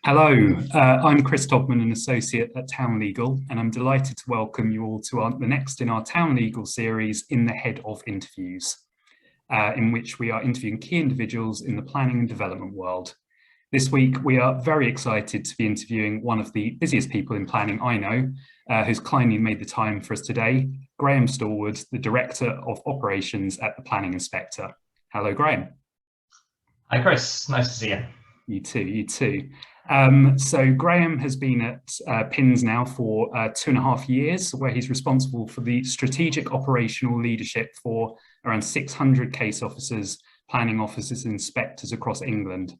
Hello, I'm Chris Todman, an associate at Town Legal, and I'm delighted to welcome you all to the next in our Town Legal series, In the Head of Interviews, in which we are interviewing key individuals in the planning and development world. This week, we are very excited to be interviewing one of the busiest people in planning I know, who's kindly made the time for us today, Graham Stallwood, the Director of Operations at the Planning Inspector. Hello, Graham. Hi, Chris. Nice to see you. You too, you too. So Graham has been at PINS now for 2.5 years, where he's responsible for the strategic operational leadership for around 600 case officers, planning officers and inspectors across England.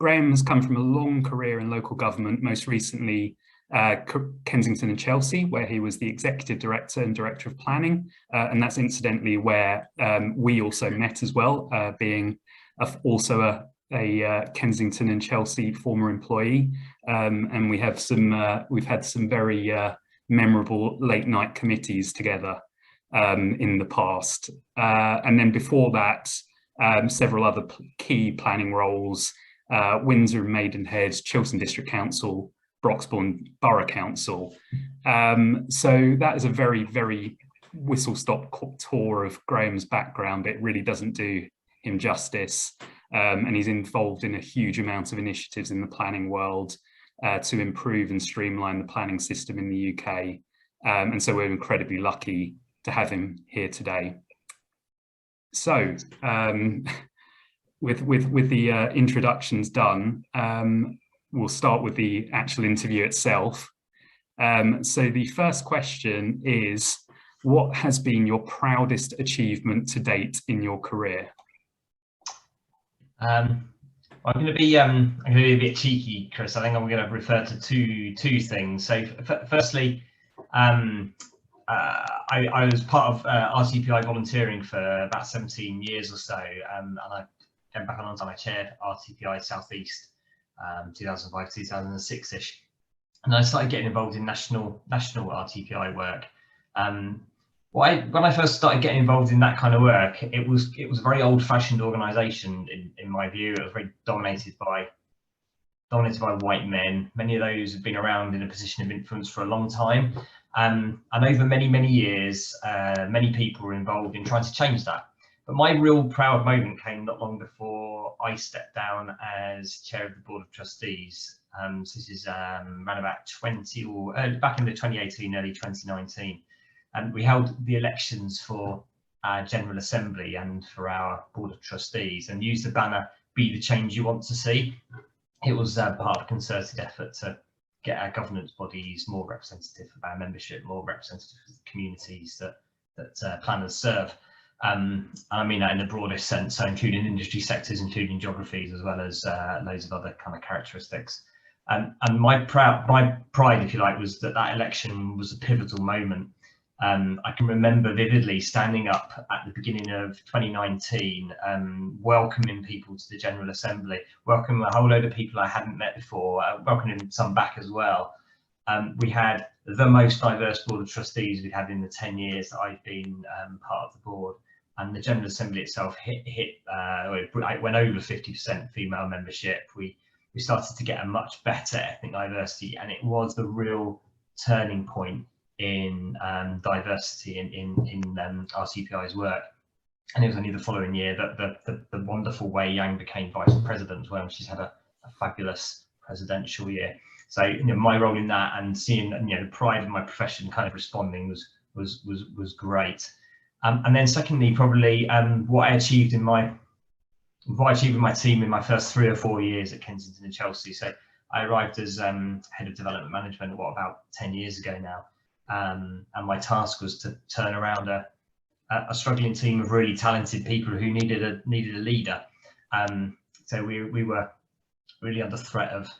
Graham has come from a long career in local government, most recently Kensington and Chelsea, where he was the Executive Director and Director of Planning. And that's incidentally where we also met as well, being also a Kensington and Chelsea former employee, and we've had some very memorable late night committees together in the past, and then before that several other key planning roles, Windsor and Maidenhead, Chiltern District Council, Broxbourne Borough Council. So that is a very whistle-stop tour of Graham's background. It really doesn't do him justice. And he's involved in a huge amount of initiatives in the planning world to improve and streamline the planning system in the UK. And so we're incredibly lucky to have him here today. So with the introductions done, we'll start with the actual interview itself. So the first question is, what has been your proudest achievement to date in your career? I'm going to be a bit cheeky, Chris. I think I'm going to refer to two things. So, firstly, I was part of RTPI volunteering for about 17 years or so, and I came back a long time. I chaired RTPI South East, 2005, 2006-ish, and I started getting involved in national RTPI work. When I first started getting involved in that kind of work, it was a very old-fashioned organisation in my view. It was very dominated by white men. Many of those have been around in a position of influence for a long time, and over many years, many people were involved in trying to change that. But my real proud moment came not long before I stepped down as chair of the Board of Trustees. So this is around about back in the 2018, early 2019. And we held the elections for our General Assembly and for our Board of Trustees, and used the banner, "Be the change you want to see." It was part of a concerted effort to get our governance bodies more representative of our membership, more representative of the communities that planners serve. And I mean that in the broadest sense, so including industry sectors, including geographies, as well as loads of other kind of characteristics. And my pride, if you like, was that election was a pivotal moment. I can remember vividly standing up at the beginning of 2019, welcoming people to the General Assembly, welcoming a whole load of people I hadn't met before, welcoming some back as well. We had the most diverse Board of Trustees we've had in the 10 years that I've been part of the board, and the General Assembly itself it went over 50% female membership. We started to get a much better ethnic diversity, and it was the real turning point in diversity in RTPI's work. And it was only the following year that the wonderful Wei Yang became vice president, when she's had a fabulous presidential year. So my role in that, and seeing the pride of my profession kind of responding, was great. And then secondly, probably what I achieved with my team in my first 3 or 4 years at Kensington and Chelsea. So I arrived as head of development management about 10 years ago now. And my task was to turn around a struggling team of really talented people who needed a leader. So we were really under threat of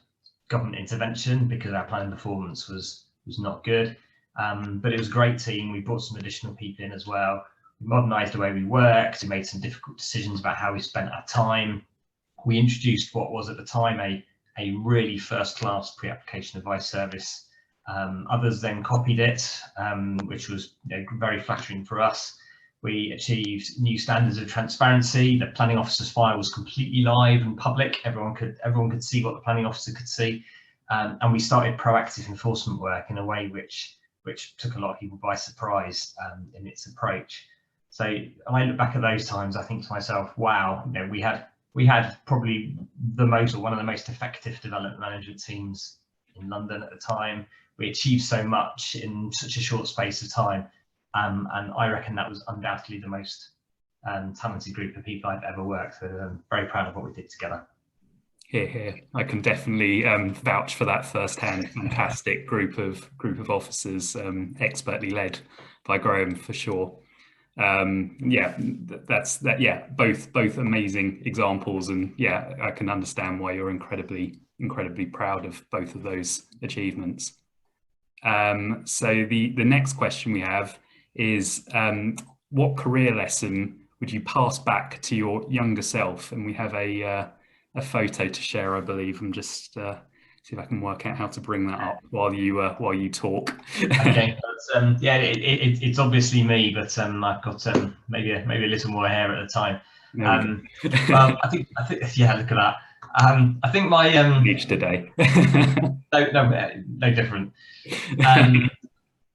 government intervention because our planning performance was not good. But it was a great team. We brought some additional people in as well. We modernised the way we worked. We made some difficult decisions about how we spent our time. We introduced what was at the time a really first-class pre-application advice service. Others then copied it, which was very flattering for us. We achieved new standards of transparency. The planning officer's file was completely live and public. Everyone could see what the planning officer could see. And we started proactive enforcement work in a way which took a lot of people by surprise in its approach. So when I look back at those times, I think to myself, wow, you know, we had probably one of the most effective development management teams in London at the time. We achieved so much in such a short space of time. And I reckon that was undoubtedly the most talented group of people I've ever worked with. I'm very proud of what we did together. Here, here. I can definitely vouch for that firsthand. Fantastic group of officers, expertly led by Graham for sure. Yeah, yeah, both amazing examples, and yeah, I can understand why you're incredibly proud of both of those achievements. So the next question we have is, what career lesson would you pass back to your younger self? And we have a photo to share, I believe. I'm just see if I can work out how to bring that up while you talk. Okay, but, yeah, it's obviously me, but I've got maybe a little more hair at the time. Well, I think yeah, look at that. I think my each today. no different.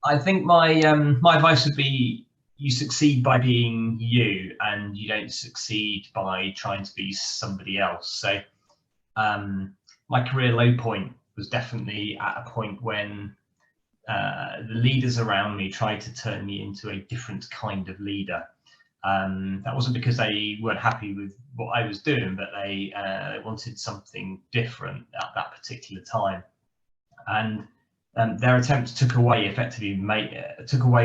I think my advice would be, you succeed by being you, and you don't succeed by trying to be somebody else. So my career low point was definitely at a point when the leaders around me tried to turn me into a different kind of leader. That wasn't because they weren't happy with what I was doing, but they wanted something different at that particular time. And their attempts took away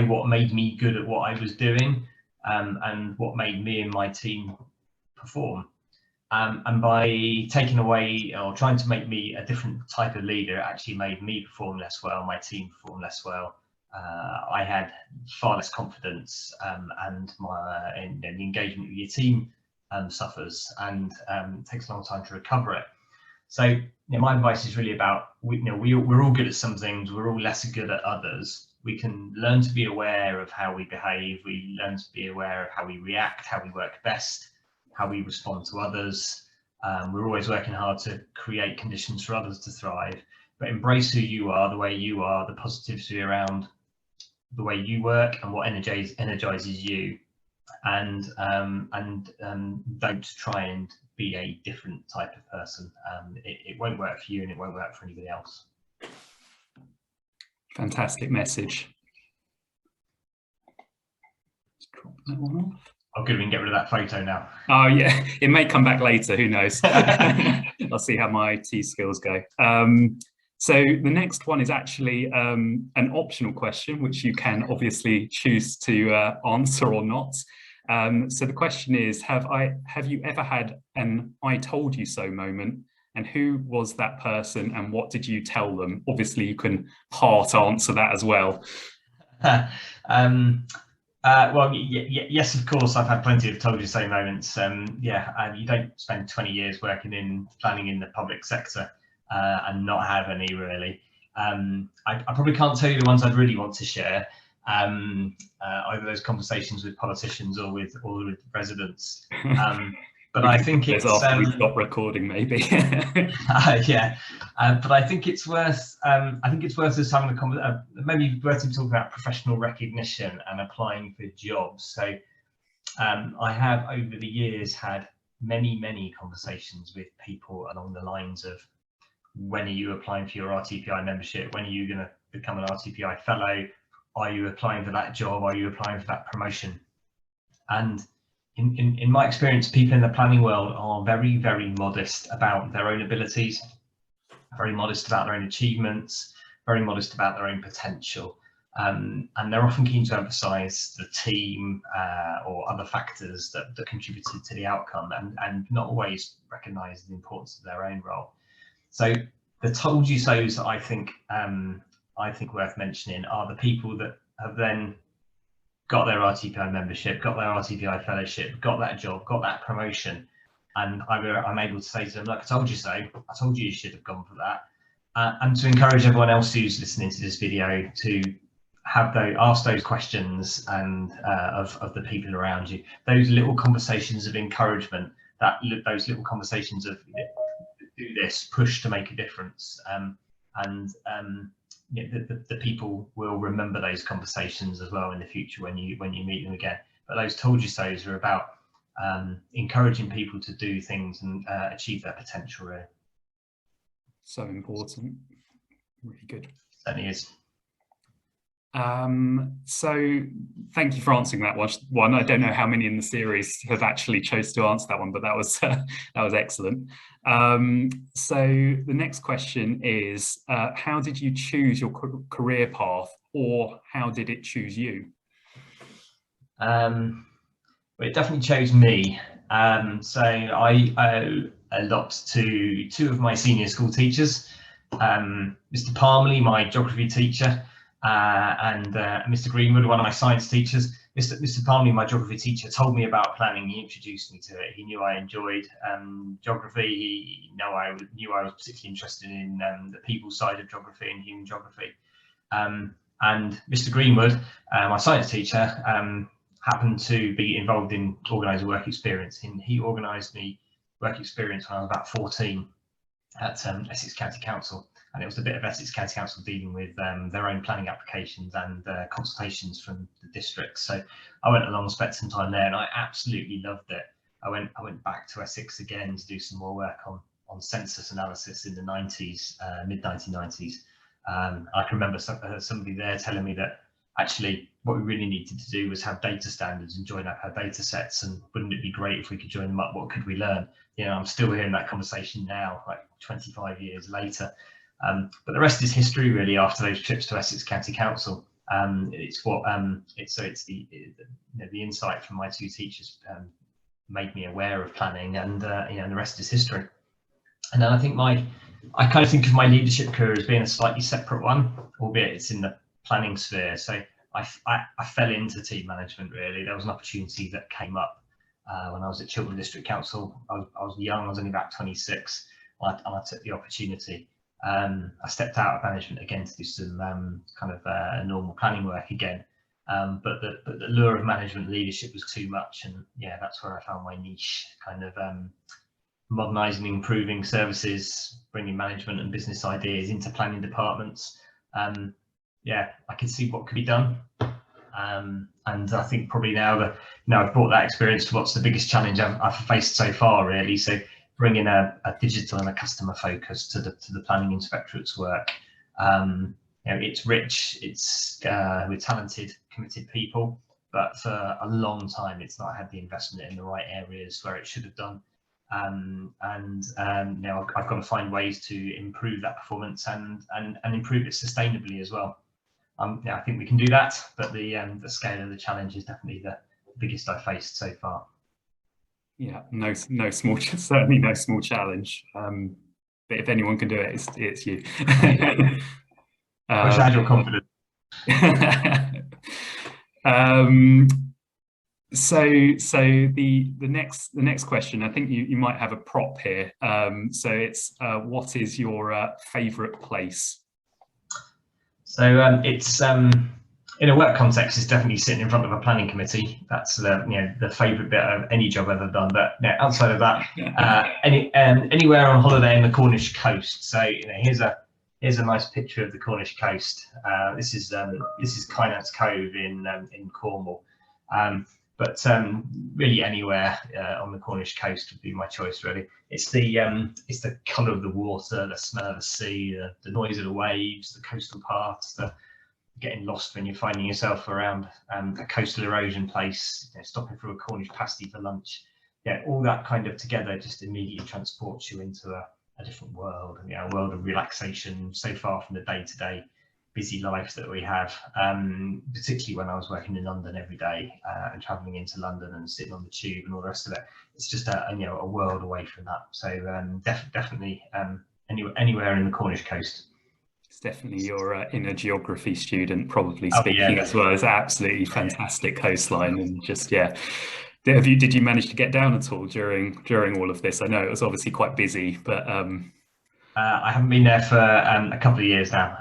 what made me good at what I was doing, and what made me and my team perform. And by taking away or trying to make me a different type of leader, it actually made me perform less well, my team perform less well. I had far less confidence, and the engagement with your team suffers, and it takes a long time to recover it. So, you know, my advice is really about, we're all good at some things, we're all less good at others. We can learn to be aware of how we behave, we learn to be aware of how we react, how we work best, how we respond to others. We're always working hard to create conditions for others to thrive, but embrace who you are, the way you are, the positivity around the way you work and what energizes you, and don't try and be a different type of person. It won't work for you, and it won't work for anybody else. Fantastic message. Let's drop that one off. I'm good, we can get rid of that photo now. Oh yeah, it may come back later, who knows. I'll see how my IT skills go. So the next one is actually an optional question, which you can obviously choose to answer or not. So the question is, have you ever had an "I told you so" moment, and who was that person and what did you tell them? Obviously you can part answer that as well. Well, yes, of course, I've had plenty of "told you so" moments. Yeah, you don't spend 20 years working in planning in the public sector and not have any, really. I probably can't tell you the ones I'd really want to share, either those conversations with politicians or with residents. But I think it's after we stop recording, maybe. Yeah, but I think it's worth. Us having a maybe worth talking about professional recognition and applying for jobs. So I have over the years had many conversations with people along the lines of, when are you applying for your RTPI membership? When are you going to become an RTPI fellow? Are you applying for that job? Are you applying for that promotion? And in my experience, people in the planning world are very modest about their own abilities, very modest about their own achievements, very modest about their own potential. And they're often keen to emphasize the team or other factors that contributed to the outcome, and not always recognize the importance of their own role. So the "told you so's" that I think worth mentioning are the people that have then got their RTPI membership, got their RTPI fellowship, got that job, got that promotion, and I'm able to say to them, "Look, I told you so. I told you you should have gone for that." And to encourage everyone else who's listening to this video to ask those questions and of the people around you. Those little conversations of encouragement, those little conversations of do this, push to make a difference, the people will remember those conversations as well in the future when you meet them again. But those told you so's are about encouraging people to do things and achieve their potential, really. So important. Really good. Certainly is. So thank you for answering that one. I don't know how many in the series have actually chose to answer that one, but that was excellent. So the next question is, how did you choose your career path, or how did it choose you? Well, it definitely chose me. So I owe a lot to two of my senior school teachers, Mr. Palmerley, my geography teacher, and Mr. Greenwood, one of my science teachers. Mr. Palmerley, my geography teacher, told me about planning. He introduced me to it. He knew I enjoyed geography. He knew I was particularly interested in the people side of geography and human geography. And Mr. Greenwood, my science teacher, happened to be involved in organising work experience. And he organised me work experience when I was about 14 at Essex County Council. And it was a bit of Essex County Council dealing with their own planning applications and consultations from the districts. So I went along and spent some time there, and I absolutely loved it. I went back to Essex again to do some more work on census analysis in the 90s, mid 1990s. I can remember somebody there telling me that actually what we really needed to do was have data standards and join up our data sets, and wouldn't it be great if we could join them up? What could we learn? You know, I'm still hearing that conversation now, like 25 years later. But the rest is history, really. After those trips to Essex County Council, it's the insight from my two teachers made me aware of planning, and the rest is history. And then I think I kind of think of my leadership career as being a slightly separate one, albeit it's in the planning sphere. So I fell into team management, really. There was an opportunity that came up when I was at Chiltern District Council. I was young. I was only about 26, and I took the opportunity. I stepped out of management again to do some kind of normal planning work again, but the lure of management leadership was too much, and yeah, that's where I found my niche, kind of modernising, improving services, bringing management and business ideas into planning departments. Yeah, I could see what could be done, and I think probably now I've brought that experience to what's the biggest challenge I've faced so far, really. So bringing a digital and a customer focus to the Planning Inspectorate's work. It's rich, it's with talented, committed people, but for a long time it's not had the investment in the right areas where it should have done. Now I've got to find ways to improve that performance and improve it sustainably as well. I think we can do that, but the scale of the challenge is definitely the biggest I've faced so far. Yeah, certainly no small challenge. But if anyone can do it, it's you. I wish I had your confidence. So the next question, I think you might have a prop here. So it's what is your favourite place? So it's in a work context, it's definitely sitting in front of a planning committee. That's the favourite bit of any job I've ever done. But outside of that, anywhere on holiday on the Cornish coast. So here's a nice picture of the Cornish coast. This is Kynance Cove in Cornwall. But really anywhere on the Cornish coast would be my choice, really. It's the colour of the water, the smell of the sea, the noise of the waves, the coastal paths, the getting lost when you're finding yourself around a coastal erosion place, stopping for a Cornish pasty for lunch. Yeah, all that kind of together just immediately transports you into a different world, a world of relaxation, so far from the day-to-day busy life that we have, particularly when I was working in London every day and travelling into London and sitting on the tube and all the rest of it. It's just a world away from that. So definitely anywhere in the Cornish coast. It's definitely your inner geography student probably speaking as well. It's absolutely fantastic coastline, and just did you manage to get down at all during all of this? I know it was obviously quite busy, but I haven't been there for a couple of years now.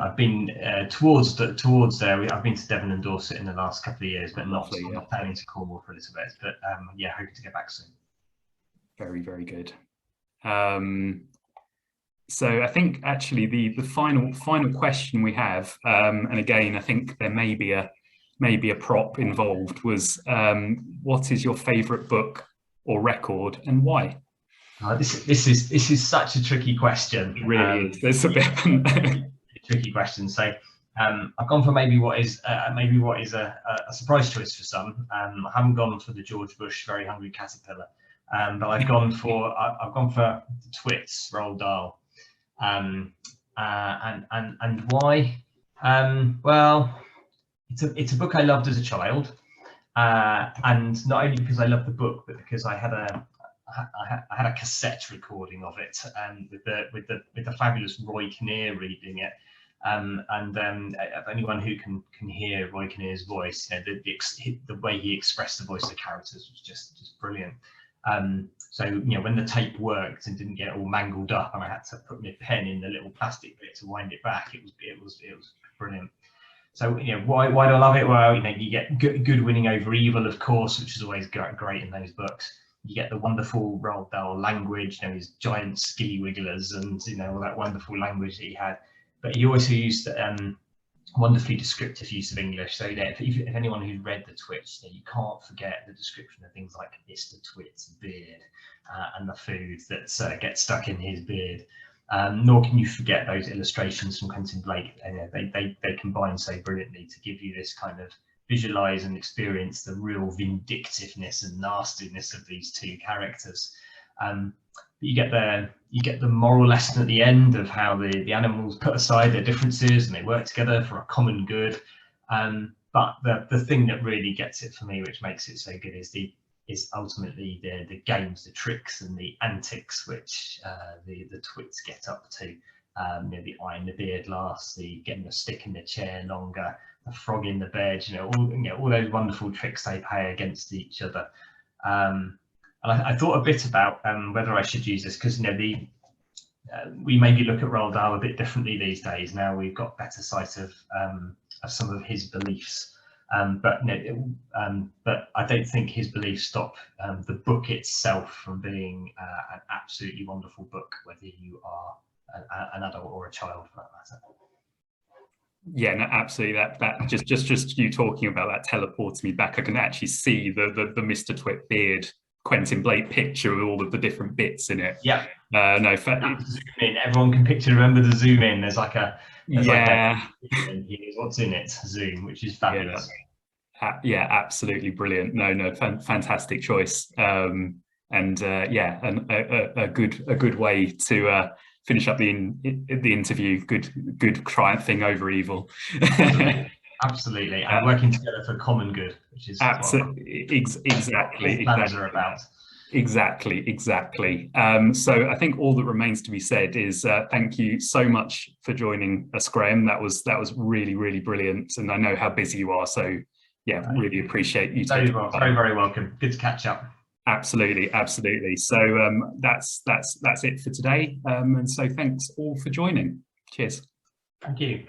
I've been towards there. I've been to Devon and Dorset in the last couple of years, but Lovely, I'm not planning to Cornwall for a little bit. But yeah, hoping to get back soon. Very, very good. So I think actually the final question we have, and again, I think there may be a prop involved, was what is your favourite book or record and why? This is such a tricky question. It really is. There's a bit tricky question. So I've gone for maybe what is a surprise choice for some. I haven't gone for the George Bush Very Hungry Caterpillar, but I've gone for the Twits Roald Dahl. And why? Well, it's a book I loved as a child, and not only because I loved the book, but because I had a cassette recording of it, with the fabulous Roy Kinnear reading it. Anyone who can hear Roy Kinnear's voice, the way he expressed the voice of the characters was just brilliant. So when the tape worked and didn't get all mangled up, and I had to put my pen in the little plastic bit to wind it back, it was brilliant. So why do I love it? Well, you get good winning over evil, of course, which is always great in those books. You get the wonderful Roald Dahl language, his giant skilly wigglers, and all that wonderful language that he had. But he also used wonderfully descriptive use of English. So if anyone who's read the Twits, you can't forget the description of things like Mr. Twit's beard and the food that gets stuck in his beard. Nor can you forget those illustrations from Quentin Blake. They combine so brilliantly to give you this kind of visualize and experience the real vindictiveness and nastiness of these two characters. You get the moral lesson at the end of how the animals put aside their differences and they work together for a common good. But the thing that really gets it for me, which makes it so good, is ultimately the games, the tricks, and the antics which the Twits get up to. The eye in the beard lasts, the getting the stick in the chair longer, the frog in the bed. All those wonderful tricks they play against each other. And I thought a bit about whether I should use this, because we maybe look at Roald Dahl a bit differently these days. Now we've got better sight of some of his beliefs, but I don't think his beliefs stop the book itself from being an absolutely wonderful book, whether you are an adult or a child, for that matter. Yeah, no, absolutely. That just you talking about that teleports me back. I can actually see the Mr. Twit beard Quentin Blake picture with all of the different bits in it. Yeah. No, zoom in. Everyone can remember the zoom in. There's like what's in it zoom, which is fabulous. Yeah, absolutely brilliant. No, fantastic choice. And a good way to finish up the interview. Good triumphing over evil. Absolutely, and working together for common good, which is absolutely exactly plans are about. Exactly. So I think all that remains to be said is thank you so much for joining us, Graham. That was really, really brilliant, and I know how busy you are, so yeah, really appreciate you taking the time. Very, very welcome. Good to catch up. Absolutely. So that's it for today, and so thanks all for joining. Cheers. Thank you.